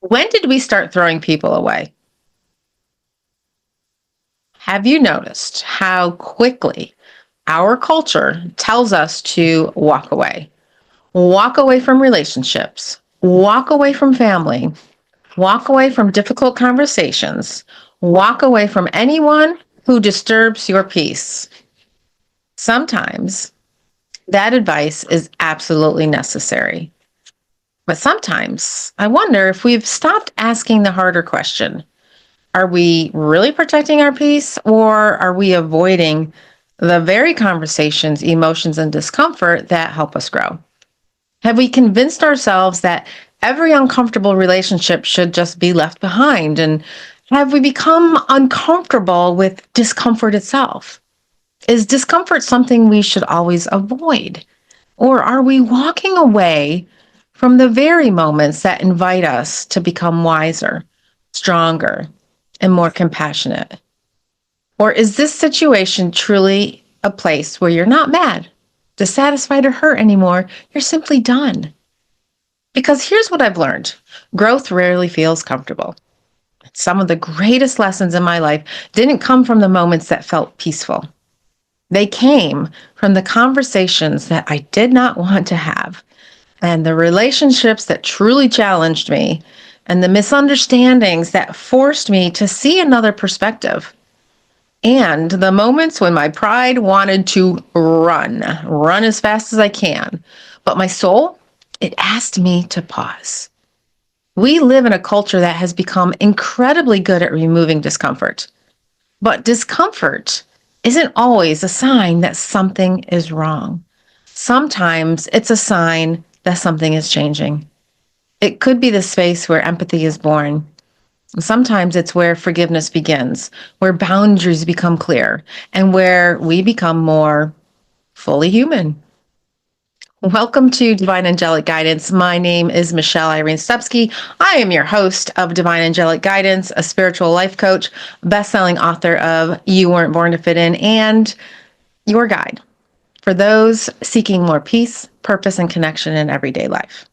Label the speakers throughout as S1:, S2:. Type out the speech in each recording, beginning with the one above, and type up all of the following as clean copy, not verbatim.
S1: When did we start throwing people away? Have you noticed how quickly our culture tells us to walk away? Walk away from relationships, walk away from family, walk away from difficult conversations, walk away from anyone who disturbs your peace. Sometimes that advice is absolutely necessary. But sometimes I wonder if we've stopped asking the harder question. Are we really protecting our peace, or are we avoiding the very conversations, emotions, and discomfort that help us grow? Have we convinced ourselves that every uncomfortable relationship should just be left behind? And have we become uncomfortable with discomfort itself? Is discomfort something we should always avoid? Or are we walking away from the very moments that invite us to become wiser, stronger, and more compassionate? Or is this situation truly a place where you're not mad, dissatisfied, or hurt anymore? You're simply done. Because here's what I've learned: growth rarely feels comfortable. Some of the greatest lessons in my life didn't come from the moments that felt peaceful. They came from the conversations that I did not want to have, and the relationships that truly challenged me, and the misunderstandings that forced me to see another perspective. And the moments when my pride wanted to run as fast as I can. But my soul, it asked me to pause. We live in a culture that has become incredibly good at removing discomfort. But discomfort isn't always a sign that something is wrong. Sometimes it's a sign that something is changing. It could be the space where empathy is born. Sometimes it's where forgiveness begins, where boundaries become clear, and where we become more fully human. Welcome to Divine Angelic Guidance. My name is Michelle Irene Stupski. I am your host of Divine Angelic Guidance, a spiritual life coach, best-selling author of You Weren't Born to Fit In, and your guide for those seeking more peace, purpose, and connection in everyday life.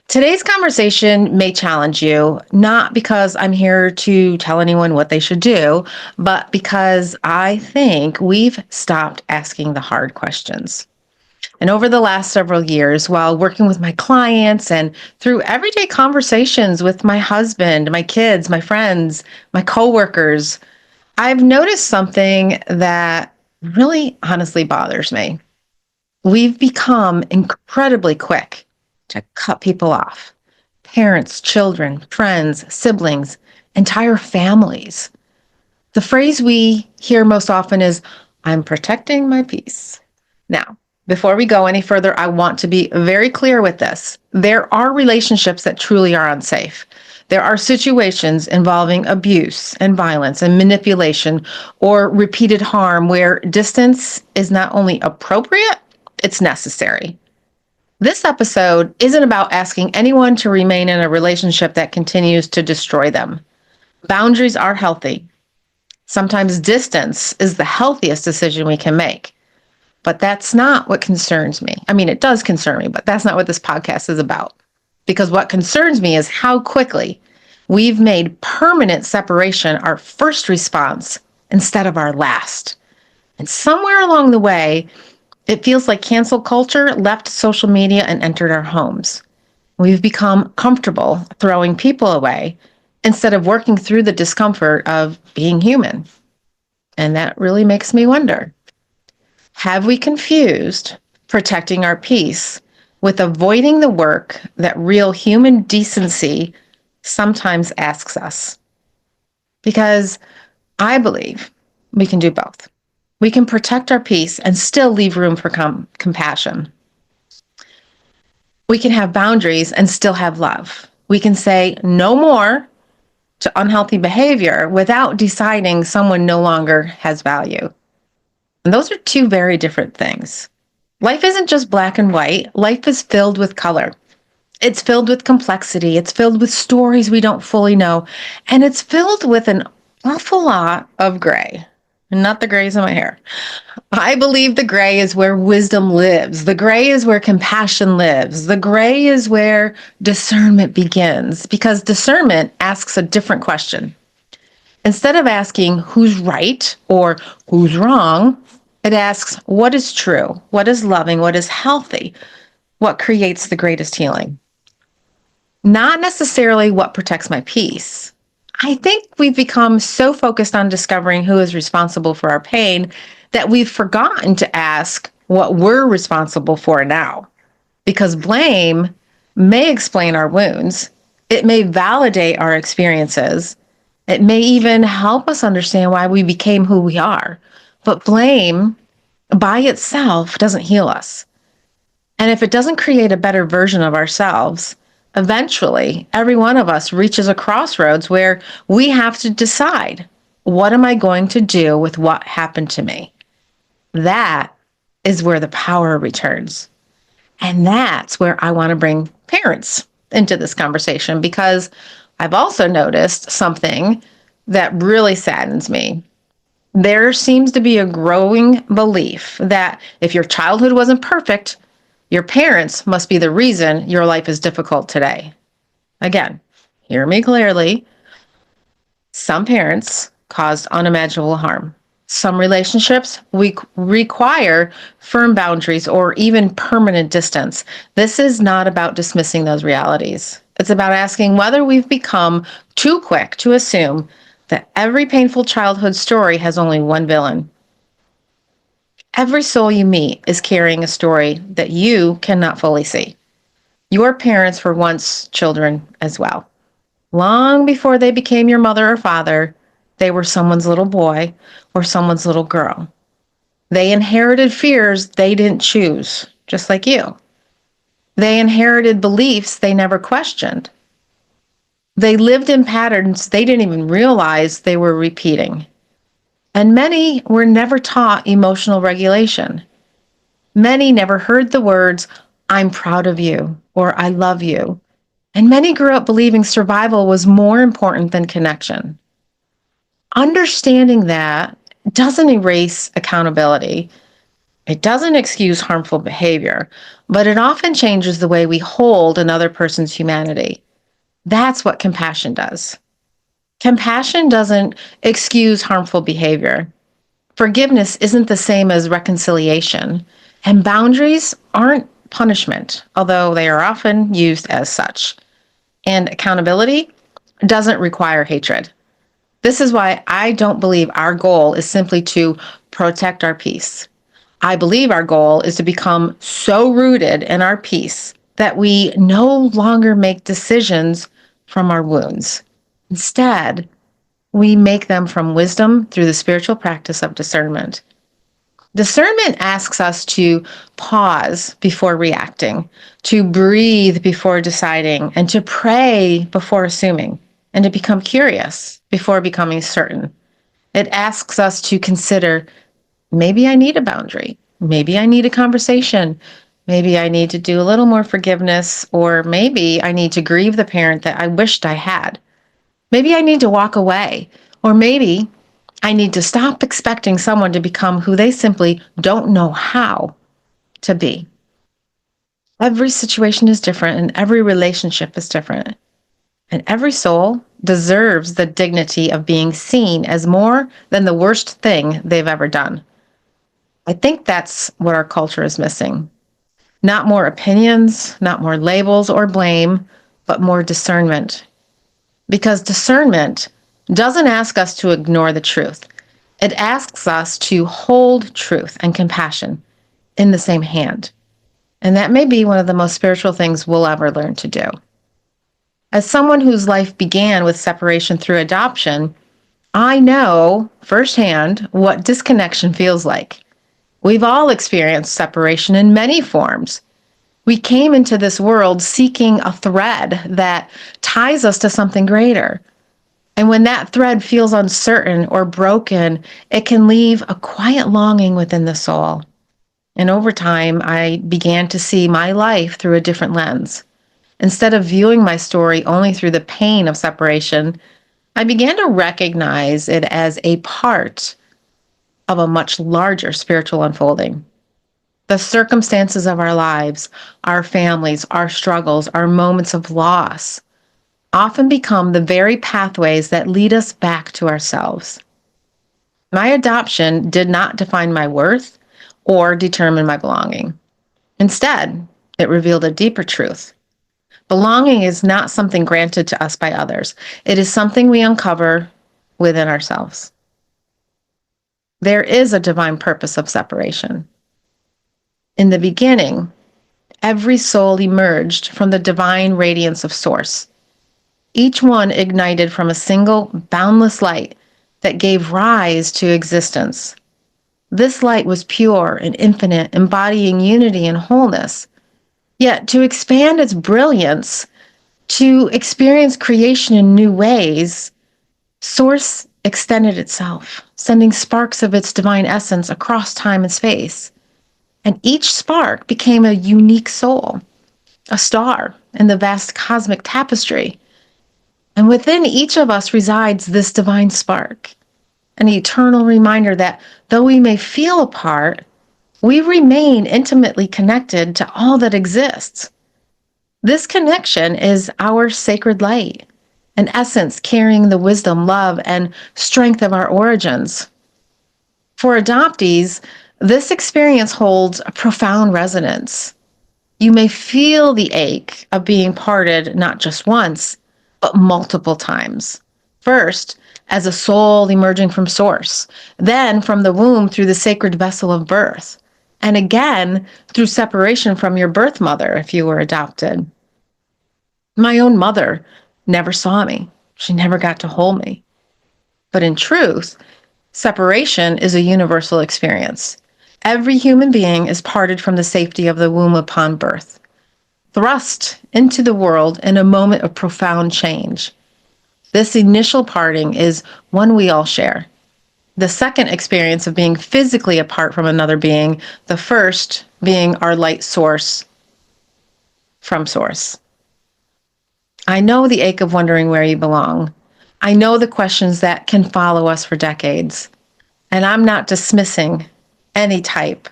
S1: Today's conversation may challenge you, not because I'm here to tell anyone what they should do, but because I think we've stopped asking the hard questions. And over the last several years, while working with my clients and through everyday conversations with my husband, my kids, my friends, my coworkers, I've noticed something that really honestly bothers me. We've become incredibly quick to cut people off. Parents, children, friends, siblings, entire families. The phrase we hear most often is, "I'm protecting my peace." Now, before we go any further, I want to be very clear with this. There are relationships that truly are unsafe. There are situations involving abuse and violence and manipulation or repeated harm where distance is not only appropriate, it's necessary. This episode isn't about asking anyone to remain in a relationship that continues to destroy them. Boundaries are healthy. Sometimes distance is the healthiest decision we can make. But that's not what concerns me. I mean, it does concern me, but that's not what this podcast is about. Because what concerns me is how quickly we've made permanent separation our first response instead of our last. And somewhere along the way, it feels like cancel culture left social media and entered our homes. We've become comfortable throwing people away instead of working through the discomfort of being human. And that really makes me wonder. Have we confused protecting our peace with avoiding the work that real human decency sometimes asks us? Because I believe we can do both. We can protect our peace and still leave room for compassion. We can have boundaries and still have love. We can say no more to unhealthy behavior without deciding someone no longer has value. And those are two very different things. Life isn't just black and white. Life is filled with color. It's filled with complexity. It's filled with stories we don't fully know. And it's filled with an awful lot of gray. not the grays in my hair. I believe the gray is where wisdom lives. The gray is where compassion lives. The gray is where discernment begins, because discernment asks a different question. Instead of asking who's right or who's wrong, it asks what is true, what is loving, what is healthy, what creates the greatest healing. Not necessarily what protects my peace. I think we've become so focused on discovering who is responsible for our pain that we've forgotten to ask what we're responsible for now. Because blame may explain our wounds, it may validate our experiences, it may even help us understand why we became who we are. But blame by itself doesn't heal us. And if it doesn't create a better version of ourselves, eventually every one of us reaches a crossroads where we have to decide, what am I going to do with what happened to me? That is where the power returns. And that's where I want to bring parents into this conversation, because I've also noticed something that really saddens me. There seems to be a growing belief that if your childhood wasn't perfect, your parents must be the reason your life is difficult today. Again, hear me clearly. Some parents caused unimaginable harm. Some relationships require firm boundaries or even permanent distance. This is not about dismissing those realities. It's about asking whether we've become too quick to assume that every painful childhood story has only one villain. Every soul you meet is carrying a story that you cannot fully see. Your parents were once children as well. Long before they became your mother or father, they were someone's little boy or someone's little girl. They inherited fears they didn't choose, just like you. They inherited beliefs they never questioned. They lived in patterns they didn't even realize they were repeating. And many were never taught emotional regulation. Many never heard the words, I'm proud of you, or I love you. And many grew up believing survival was more important than connection. Understanding that doesn't erase accountability. It doesn't excuse harmful behavior, but it often changes the way we hold another person's humanity. That's what compassion does. Compassion doesn't excuse harmful behavior. Forgiveness isn't the same as reconciliation, and boundaries aren't punishment, although they are often used as such. And accountability doesn't require hatred. This is why I don't believe our goal is simply to protect our peace. I believe our goal is to become so rooted in our peace that we no longer make decisions from our wounds. Instead, we make them from wisdom through the spiritual practice of discernment. Discernment asks us to pause before reacting, to breathe before deciding, and to pray before assuming, and to become curious before becoming certain. It asks us to consider, maybe I need a boundary, maybe I need a conversation, maybe I need to do a little more forgiveness, or maybe I need to grieve the parent that I wished I had. Maybe I need to walk away, or maybe I need to stop expecting someone to become who they simply don't know how to be. Every situation is different, and every relationship is different. And every soul deserves the dignity of being seen as more than the worst thing they've ever done. I think that's what our culture is missing. Not more opinions, not more labels or blame, but more discernment. Because discernment doesn't ask us to ignore the truth. It asks us to hold truth and compassion in the same hand. And that may be one of the most spiritual things we'll ever learn to do. As someone whose life began with separation through adoption, I know firsthand what disconnection feels like. We've all experienced separation in many forms. We came into this world seeking a thread that ties us to something greater. And when that thread feels uncertain or broken, it can leave a quiet longing within the soul. And over time, I began to see my life through a different lens. Instead of viewing my story only through the pain of separation, I began to recognize it as a part of a much larger spiritual unfolding. The circumstances of our lives, our families, our struggles, our moments of loss often become the very pathways that lead us back to ourselves. My adoption did not define my worth or determine my belonging. Instead, it revealed a deeper truth. Belonging is not something granted to us by others. It is something we uncover within ourselves. There is a divine purpose of separation. In the beginning, every soul emerged from the divine radiance of Source. Each one ignited from a single, boundless light that gave rise to existence. This light was pure and infinite, embodying unity and wholeness. Yet, to expand its brilliance, to experience creation in new ways, Source extended itself, sending sparks of its divine essence across time and space. And each spark became a unique soul, a star in the vast cosmic tapestry. And within each of us resides this divine spark, an eternal reminder that though we may feel apart, we remain intimately connected to all that exists. This connection is our sacred light, an essence carrying the wisdom, love, and strength of our origins. For adoptees, this experience holds a profound resonance. You may feel the ache of being parted not just once, but multiple times. First, as a soul emerging from Source, then from the womb through the sacred vessel of birth, and again through separation from your birth mother if you were adopted. My own mother never saw me. She never got to hold me. But in truth, separation is a universal experience. Every human being is parted from the safety of the womb upon birth, thrust into the world in a moment of profound change. This initial parting is one we all share. The second experience of being physically apart from another being, the first being our light source from Source. I know the ache of wondering where you belong. I know the questions that can follow us for decades. And I'm not dismissing any type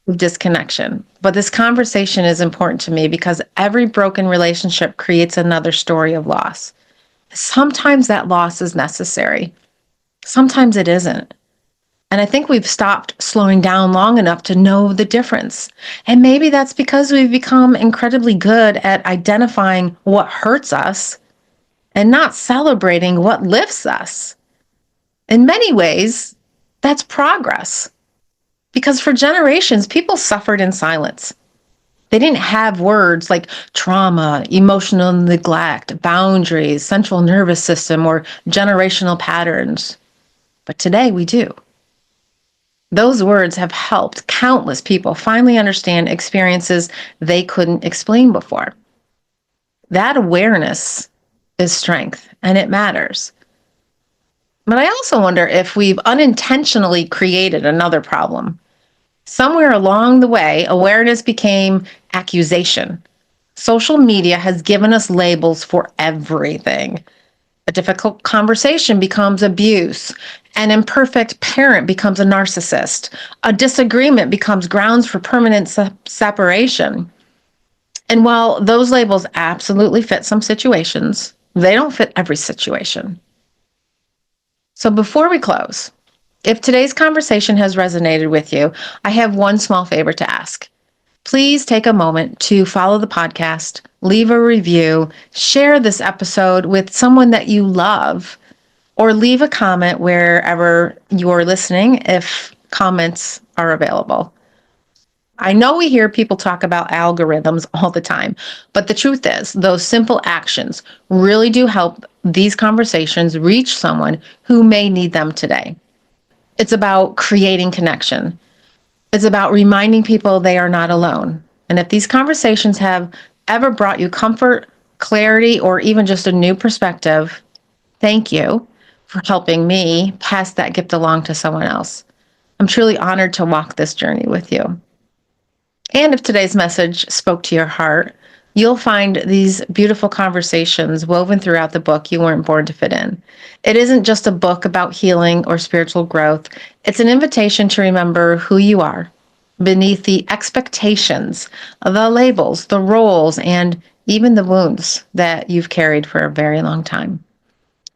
S1: of disconnection. But this conversation is important to me because every broken relationship creates another story of loss. Sometimes that loss is necessary. Sometimes it isn't. And I think we've stopped slowing down long enough to know the difference. And maybe that's because we've become incredibly good at identifying what hurts us and not celebrating what lifts us. In many ways, that's progress. Because for generations, people suffered in silence. They didn't have words like trauma, emotional neglect, boundaries, central nervous system, or generational patterns. But today we do. Those words have helped countless people finally understand experiences they couldn't explain before. That awareness is strength, and it matters. But I also wonder if we've unintentionally created another problem. Somewhere along the way, awareness became accusation. Social media has given us labels for everything. A difficult conversation becomes abuse. An imperfect parent becomes a narcissist. A disagreement becomes grounds for permanent separation. And while those labels absolutely fit some situations, they don't fit every situation. So before we close, if today's conversation has resonated with you, I have one small favor to ask. Please take a moment to follow the podcast, leave a review, share this episode with someone that you love, or leave a comment wherever you're listening if comments are available. I know we hear people talk about algorithms all the time, but the truth is, those simple actions really do help these conversations reach someone who may need them today. It's about creating connection. It's about reminding people they are not alone. And if these conversations have ever brought you comfort, clarity, or even just a new perspective, thank you for helping me pass that gift along to someone else. I'm truly honored to walk this journey with you. And if today's message spoke to your heart, You'll find these beautiful conversations woven throughout the book You Weren't Born to Fit In. It isn't just a book about healing or spiritual growth. It's an invitation to remember who you are beneath the expectations, the labels, the roles, and even the wounds that you've carried for a very long time.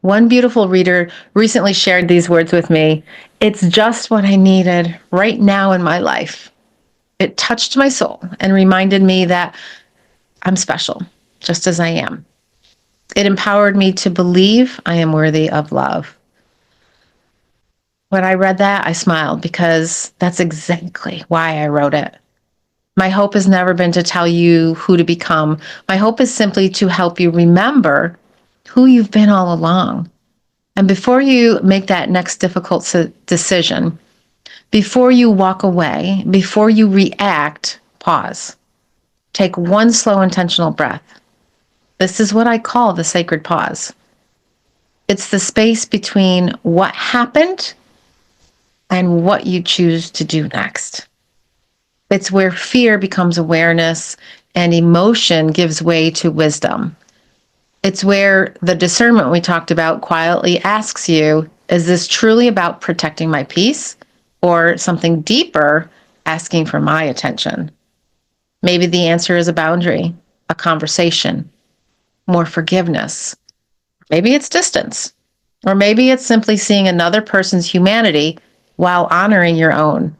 S1: One beautiful reader recently shared these words with me. It's just what I needed right now in my life. It touched my soul and reminded me that I'm special, just as I am. It empowered me to believe I am worthy of love. When I read that, I smiled because that's exactly why I wrote it. My hope has never been to tell you who to become. My hope is simply to help you remember who you've been all along. And before you make that next difficult decision, before you walk away, before you react, pause. Take one slow, intentional breath. This is what I call the sacred pause. It's the space between what happened and what you choose to do next. It's where fear becomes awareness and emotion gives way to wisdom. It's where the discernment we talked about quietly asks you, is this truly about protecting my peace or something deeper asking for my attention? Maybe the answer is a boundary, a conversation, more forgiveness. Maybe it's distance, or maybe it's simply seeing another person's humanity while honoring your own.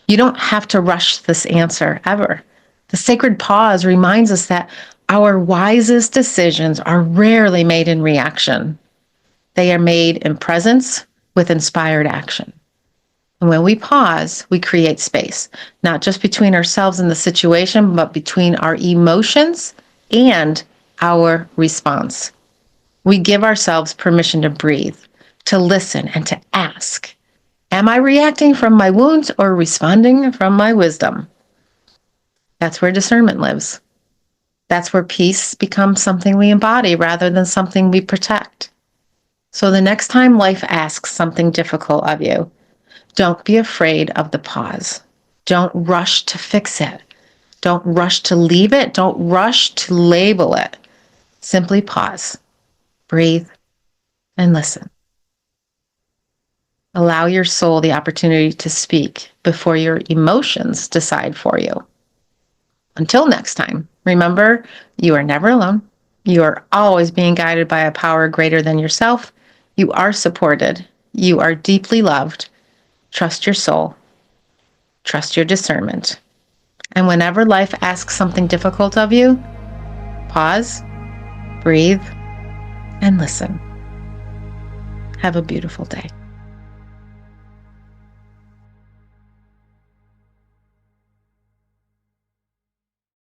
S1: You don't have to rush this answer ever. The sacred pause reminds us that our wisest decisions are rarely made in reaction. They are made in presence with inspired action. And when we pause, we create space, not just between ourselves and the situation, but between our emotions and our response. We give ourselves permission to breathe, to listen, and to ask, am I reacting from my wounds or responding from my wisdom? That's where discernment lives. That's where peace becomes something we embody rather than something we protect. So the next time life asks something difficult of you, don't be afraid of the pause. Don't rush to fix it. Don't rush to leave it. Don't rush to label it. Simply pause, breathe, and listen. Allow your soul the opportunity to speak before your emotions decide for you. Until next time, remember, you are never alone. You are always being guided by a power greater than yourself. You are supported. You are deeply loved. Trust your soul. Trust your discernment. And whenever life asks something difficult of you, pause, breathe, and listen. Have a beautiful day.